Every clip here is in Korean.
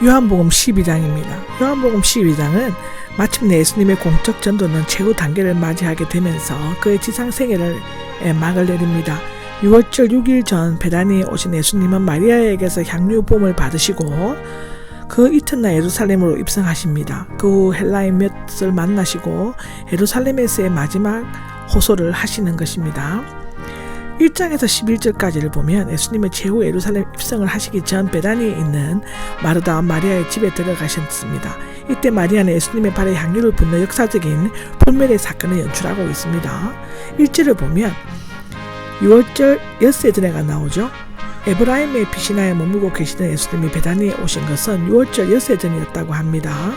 요한복음 12장입니다. 요한복음 12장은 마침내 예수님의 공적 전도는 최후 단계를 맞이하게 되면서 그의 지상 생애를 막을 내립니다. 6월절 6일 전 베다니에 오신 예수님은 마리아에게서 향유봄을 받으시고 그 이튿날 예루살렘으로 입성하십니다. 그 후 헬라인 몇을 만나시고 예루살렘에서의 마지막 호소를 하시는 것입니다. 1장에서 11절까지를 보면 예수님은 최후 예루살렘 입성을 하시기 전 베다니에 있는 마르다와 마리아의 집에 들어가셨습니다. 이때 마리아는 예수님의 발에 향유를 붓는 역사적인 불멸의 사건을 연출하고 있습니다. 1절을 보면 6월절 엿새 전에가 나오죠. 에브라임의 피시나에 머물고 계시던 예수님이 베다니에 오신 것은 6월절 엿새 전이었다고 합니다.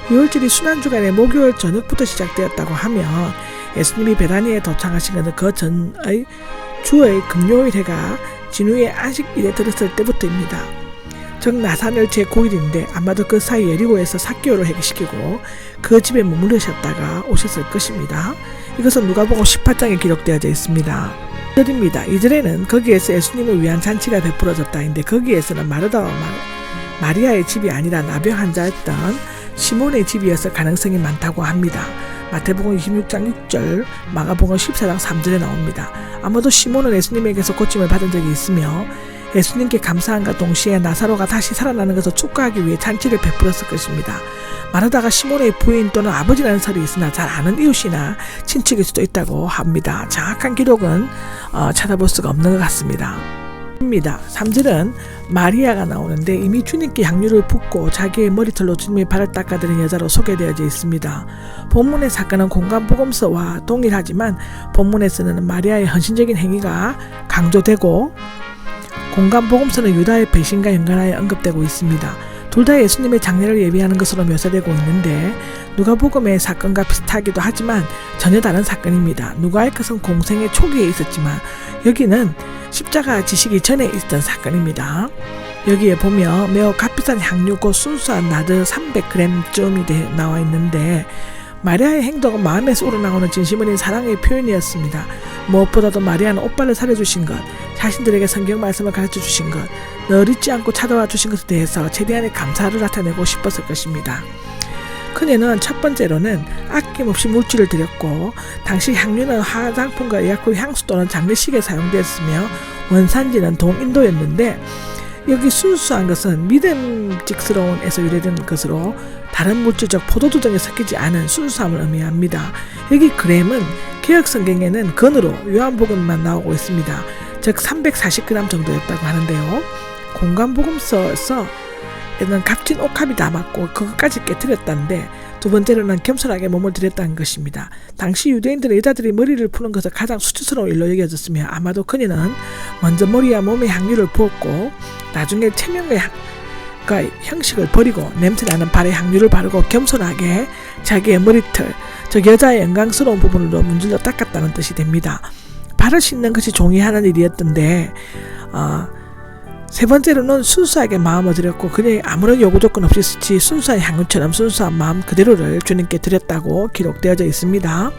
6월절이 순환주간의 목요일 저녁부터 시작되었다고 하면 예수님이 베다니에 도착하신 것은 그 전의 주의 금요일 해가 진후의 안식일에 들었을 때부터입니다. 즉 나산을 제9일인데 아마도 그 사이 여리고에서 삭개오를 해기시키고 그 집에 머무르셨다가 오셨을 것입니다. 이것은 누가복음 18장에 기록되어져 있습니다. 2절에는 거기에서 예수님을 위한 잔치가 베풀어졌다인데 거기에서는 마르다와 마리아의 집이 아니라 나병 환자였던 시몬의 집이었을 가능성이 많다고 합니다. 마태복음 26장 6절, 마가복음 14장 3절에 나옵니다. 아마도 시몬은 예수님에게서 고침을 받은 적이 있으며 예수님께 감사함과 동시에 나사로가 다시 살아나는 것을 축하하기 위해 잔치를 베풀었을 것입니다. 마르다가 시몬의 부인 또는 아버지라는 설이 있으나 잘 아는 이웃이나 친척일 수도 있다고 합니다. 정확한 기록은 찾아볼 수가 없는 것 같습니다. 3절은 마리아가 나오는데 이미 주님께 향유를 붓고 자기의 머리털로 주님의 발을 닦아드린 여자로 소개되어져 있습니다. 본문의 사건은 공간복음서와 동일하지만 본문에서는 마리아의 헌신적인 행위가 강조되고 공간복음서는 유다의 배신과 연관하여 언급되고 있습니다. 둘 다 예수님의 장례를 예비하는 것으로 묘사되고 있는데 누가복음의 사건과 비슷하기도 하지만 전혀 다른 사건입니다. 누가의 것은 공생의 초기에 있었지만 여기는 십자가 지시기 전에 있었던 사건입니다. 여기에 보면 매우 값비싼 향유 곧 순수한 나드 300g쯤이 나와 있는데 마리아의 행동은 마음에서 우러나오는 진심 어린 사랑의 표현이었습니다. 무엇보다도 마리아는 오빠를 살려주신 것, 자신들에게 성경 말씀을 가르쳐 주신 것, 늘 잊지 않고 찾아와 주신 것에 대해서 최대한의 감사를 나타내고 싶었을 것입니다. 그녀는 첫 번째로는 아낌없이 물질을 드렸고 당시 향유는 화장품과 의약품 향수 또는 장례식에 사용되었으며 원산지는 동인도였는데 여기 순수한 것은 믿음직스러운에서 유래된 것으로 다른 물질적 포도주 등에 섞이지 않은 순수함을 의미합니다. 여기 그램은 개역성경에는 건으로 요한복음만 나오고 있습니다. 즉 340g 정도였다고 하는데요. 공간복음서에서 는 값진 옥합이 남았고 그것까지 깨뜨렸다는데 두 번째로는 겸손하게 몸을 들였다는 것입니다. 당시 유대인들은 여자들이 머리를 푸는 것을 가장 수치스러운 일로 여겨졌으며 아마도 그녀는 먼저 머리와 몸에 향유를 부었고 나중에 체면과 형식을 버리고 냄새나는 발에 향유를 바르고 겸손하게 자기의 머리털, 즉 여자의 영광스러운 부분으로 문질러 닦았다는 뜻이 됩니다. 발을 씻는 것이 종이하는 일이었던데 세 번째로는 순수하게 마음을 드렸고 그녀의 아무런 요구 조건 없이 순수한 향유처럼 순수한 마음 그대로를 주님께 드렸다고 기록되어져 있습니다.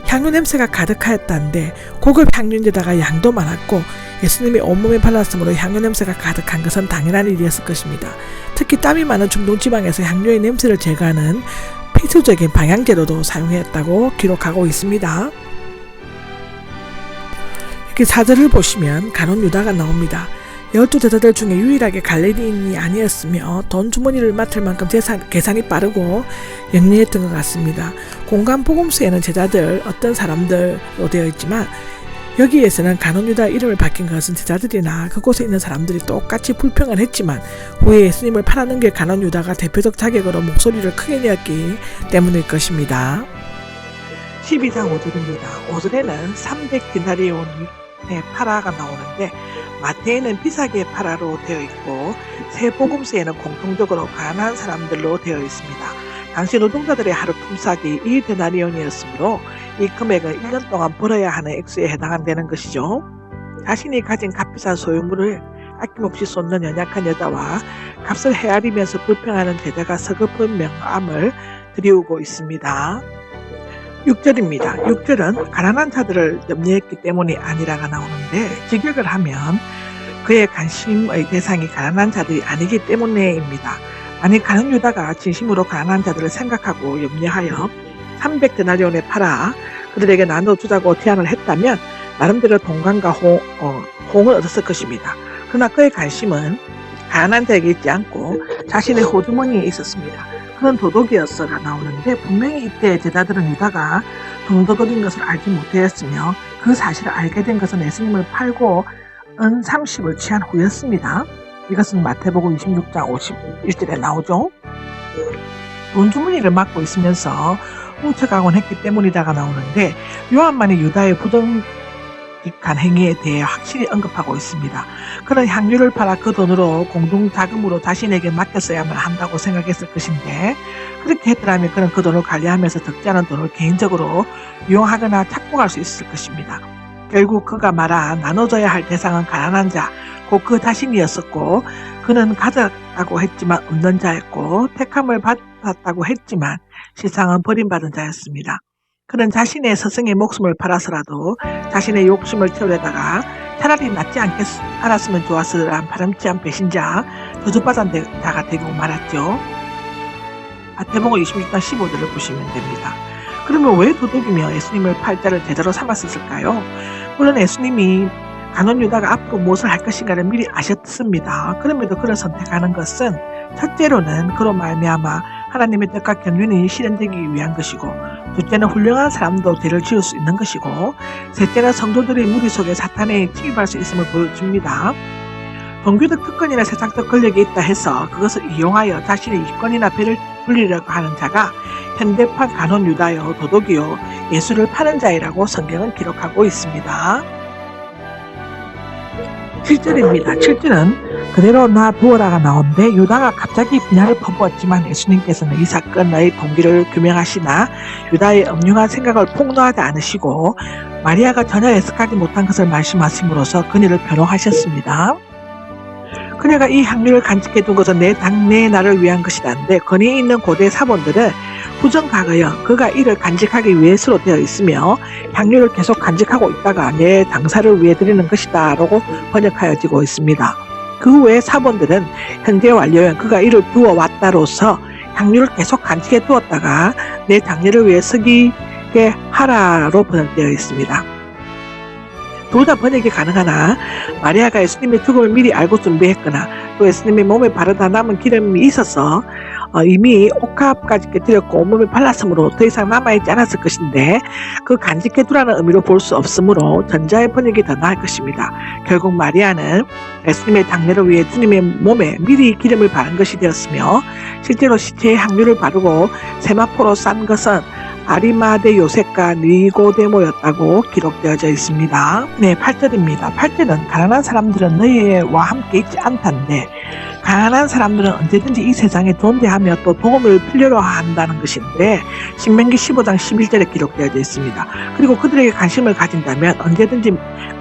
향유 냄새가 가득하였다는데 고급 향유인데다가 양도 많았고 예수님이 온몸에 발랐으므로 향유 냄새가 가득한 것은 당연한 일이었을 것입니다. 특히 땀이 많은 중동지방에서 향유의 냄새를 제거하는 필수적인 방향제로도 사용했다고 기록하고 있습니다. 이렇게 4절을 보시면 간혹 유다가 나옵니다. 12제자들 중에 유일하게 갈릴리인이 아니었으며 돈 주머니를 맡을 만큼 계산이 빠르고 영리했던 것 같습니다. 공간복음서에는 제자들 어떤 사람들로 되어 있지만 여기에서는 간혹 유다 이름을 바뀐 것은 제자들이나 그곳에 있는 사람들이 똑같이 불평을 했지만 후에 예수님을 팔아넘길 간혹 유다가 대표적 자격으로 목소리를 크게 내었기 때문일 것입니다. 12장 5절입니다. 5절에는 300디나리온의 파라가 나오는데 마태에는 비싸게 파라로 되어 있고 세 복음서에는 공통적으로 가난한 사람들로 되어 있습니다. 당시 노동자들의 하루 품삯이 2데나리온이었으므로 이 금액은 1년 동안 벌어야 하는 액수에 해당되는 것이죠. 자신이 가진 값비싼 소유물을 아낌없이 쏟는 연약한 여자와 값을 헤아리면서 불평하는 제자가 서글픈 명암을 드리우고 있습니다. 6절입니다. 6절은 가난한 자들을 염려했기 때문이 아니라가 나오는데 직역을 하면 그의 관심의 대상이 가난한 자들이 아니기 때문에입니다. 만일 가룟 유다가 진심으로 가난한 자들을 생각하고 염려하여 300데나리온에 팔아 그들에게 나눠주자고 제안을 했다면 나름대로 동감과 호응을 얻었을 것입니다. 그러나 그의 관심은 가난한 자에게 있지 않고 자신의 호주머니에 있었습니다. 그는 도둑이었어가 나오는데 분명히 이때 제자들은 유다가 돈도둑인 것을 알지 못하였으며 그 사실을 알게 된 것은 예수님을 팔고 은 30을 취한 후였습니다. 이것은 마태복음 26장 51절에 나오죠. 돈주머니를 맡고 있으면서 훔쳐가곤 했기 때문이다가 나오는데 요한만이 유다의 부정직한 행위에 대해 확실히 언급하고 있습니다. 그는 향유를 팔아 그 돈으로 공동자금으로 자신에게 맡겼어야만 한다고 생각했을 것인데 그렇게 했더라면 그는 그 돈을 관리하면서 적지 않은 돈을 개인적으로 이용하거나 착복할 수 있을 것입니다. 결국 그가 말한 나눠줘야 할 대상은 가난한 자, 곧 그 자신이었었고 그는 가졌다고 했지만 없는 자였고 택함을 받았다고 했지만 실상은 버림받은 자였습니다. 그는 자신의 스승의 목숨을 팔아서라도 자신의 욕심을 채우려다가 차라리 낫지 않았으면 좋았으란 바람직한 배신자, 저주받은 자가 되고 말았죠. 마태복음 26장 15절을 보시면 됩니다. 그러면 왜 도둑이며 예수님을 팔 자를 제자로 삼았을까요? 물론 예수님이 가룟 유다가 앞으로 무엇을 할 것인가를 미리 아셨습니다. 그럼에도 그를 선택하는 것은 첫째로는 그로 말미암아 하나님의 뜻과 경륜이 실현되기 위한 것이고, 둘째는 훌륭한 사람도 죄를 지을 수 있는 것이고, 셋째는 성도들의 무리 속에 사탄에 침입할 수 있음을 보여줍니다. 종교적 특권이나 세상적 권력이 있다 해서 그것을 이용하여 자신의 이권이나 배를 불리려고 하는 자가 현대판 가룟 유다요, 도둑이요, 예수를 파는 자이라고 성경은 기록하고 있습니다. 7절입니다. 7절은 그대로 놔두어라가 나오는데 유다가 갑자기 분야를 퍼부었지만 예수님께서는 이 사건의 동기를 규명하시나 유다의 엄중한 생각을 폭로하지 않으시고 마리아가 전혀 예측하지 못한 것을 말씀하심으로써 그녀를 변호하셨습니다. 그녀가 이 향유를 간직해둔 것은 내 당내의 나를 위한 것이라는데 권위 있는 고대 사본들은 부정과거여 그가 이를 간직하기 위해서로 되어 있으며 향유를 계속 간직하고 있다가 내 당사를 위해 드리는 것이다 라고 번역하여지고 있습니다. 그 외의 사본들은 현재 완료형 그가 이를 두어왔다로서 향유를 계속 간직해 두었다가 내 장례를 위해 쓰기게 하라로 번역되어 있습니다. 둘 다 번역이 가능하나 마리아가 예수님의 죽음을 미리 알고 준비했거나 또 예수님의 몸에 바르다 남은 기름이 있어서 이미 옥합까지 깨뜨렸고 온몸에 발랐으므로 더 이상 남아있지 않았을 것인데 그 간직해두라는 의미로 볼 수 없으므로 전자의 번역이 더 나을 것입니다. 결국 마리아는 예수님의 장례를 위해 주님의 몸에 미리 기름을 바른 것이 되었으며 실제로 시체에 향유를 바르고 세마포로 싼 것은 아리마대 요셉과 니고데모였다고 기록되어져 있습니다. 네, 8절입니다. 8절은 가난한 사람들은 너희와 함께 있지 않단데 가난한 사람들은 언제든지 이 세상에 존재하며 또 도움을 필요로 한다는 것인데 신명기 15장 11절에 기록되어져 있습니다. 그리고 그들에게 관심을 가진다면 언제든지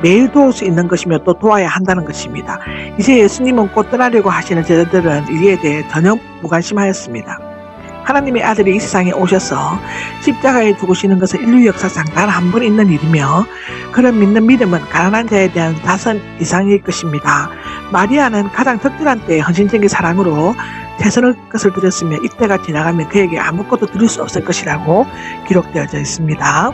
매일 도울 수 있는 것이며 또 도와야 한다는 것입니다. 이제 예수님은 곧 떠나려고 하시는 제자들은 이에 대해 전혀 무관심하였습니다. 하나님의 아들이 이 세상에 오셔서 십자가에 죽으시는 것은 인류 역사상 단 한 번 있는 일이며 그런 믿는 믿음은 가난한 자에 대한 자선 이상일 것입니다. 마리아는 가장 적절한 때에 헌신적인 사랑으로 최선의 것을 드렸으며 이때가 지나가면 그에게 아무것도 드릴 수 없을 것이라고 기록되어져 있습니다.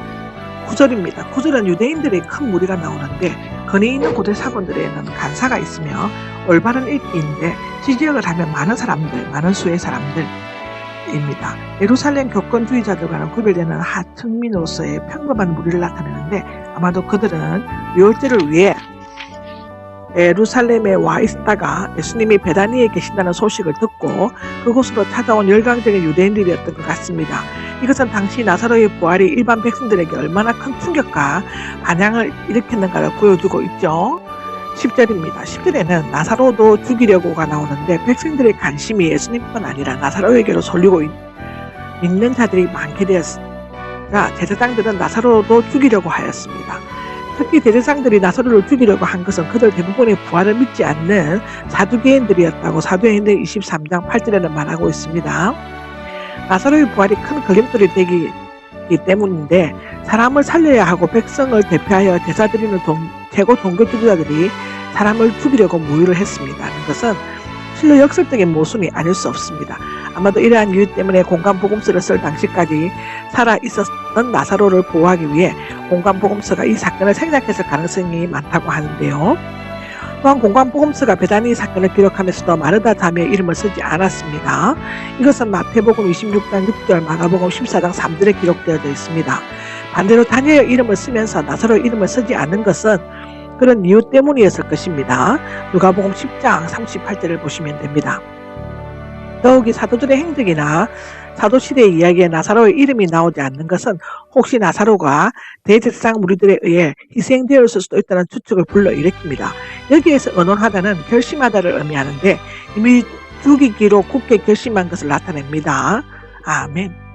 9절입니다. 9절은 유대인들의 큰 무리가 나오는데 권위 있는 고대 사본들에는 간사가 있으며 올바른 읽기인데 지지역을 하면 많은 수의 사람들 입니다. 예루살렘 교권주의자들과는 구별되는 하층민으로서의 평범한 무리를 나타내는데 아마도 그들은 유월절을 위해 예루살렘에 와 있다가 예수님이 베다니에 계신다는 소식을 듣고 그곳으로 찾아온 열광적인 유대인들이었던 것 같습니다. 이것은 당시 나사로의 부활이 일반 백성들에게 얼마나 큰 충격과 반향을 일으켰는가를 보여주고 있죠. 10절입니다. 10절에는 나사로도 죽이려고가 나오는데 백성들의 관심이 예수님뿐 아니라 나사로에게로 쏠리고 믿는 자들이 많게 되었으나 제사장들은 나사로도 죽이려고 하였습니다. 특히 제사장들이 나사로를 죽이려고 한 것은 그들 대부분의 부활을 믿지 않는 사두개인들이었다고 사도행전 23장 8절에는 말하고 있습니다. 나사로의 부활이 큰 걸림돌이 되기 때문인데 사람을 살려야 하고 백성을 대표하여 제사 드리는 최고 종교 지도자들이 사람을 죽이려고 모의를 했습니다. 것은 실로 역설적인 모순이 아닐 수 없습니다. 아마도 이러한 이유 때문에 공간복음서를 쓸 당시까지 살아있었던 나사로를 보호하기 위해 공간복음서가 이 사건을 생략했을 가능성이 많다고 하는데요. 또한 공간복음서가 베다니 사건을 기록하면서도 마르다 자매의 이름을 쓰지 않았습니다. 이것은 마태복음 26장 6절, 마가복음 14장 3절에 기록되어져 있습니다. 반대로 다니엘 이름을 쓰면서 나사로 이름을 쓰지 않는 것은 그런 이유 때문이었을 것입니다. 누가복음 10장 38절을 보시면 됩니다. 더욱이 사도들의 행적이나 사도시대의 이야기에 나사로의 이름이 나오지 않는 것은 혹시 나사로가 대제사장 무리들에 의해 희생되었을 수도 있다는 추측을 불러일으킵니다. 여기에서 의논하다는 결심하다를 의미하는데 이미 죽이기로 굳게 결심한 것을 나타냅니다. 아멘.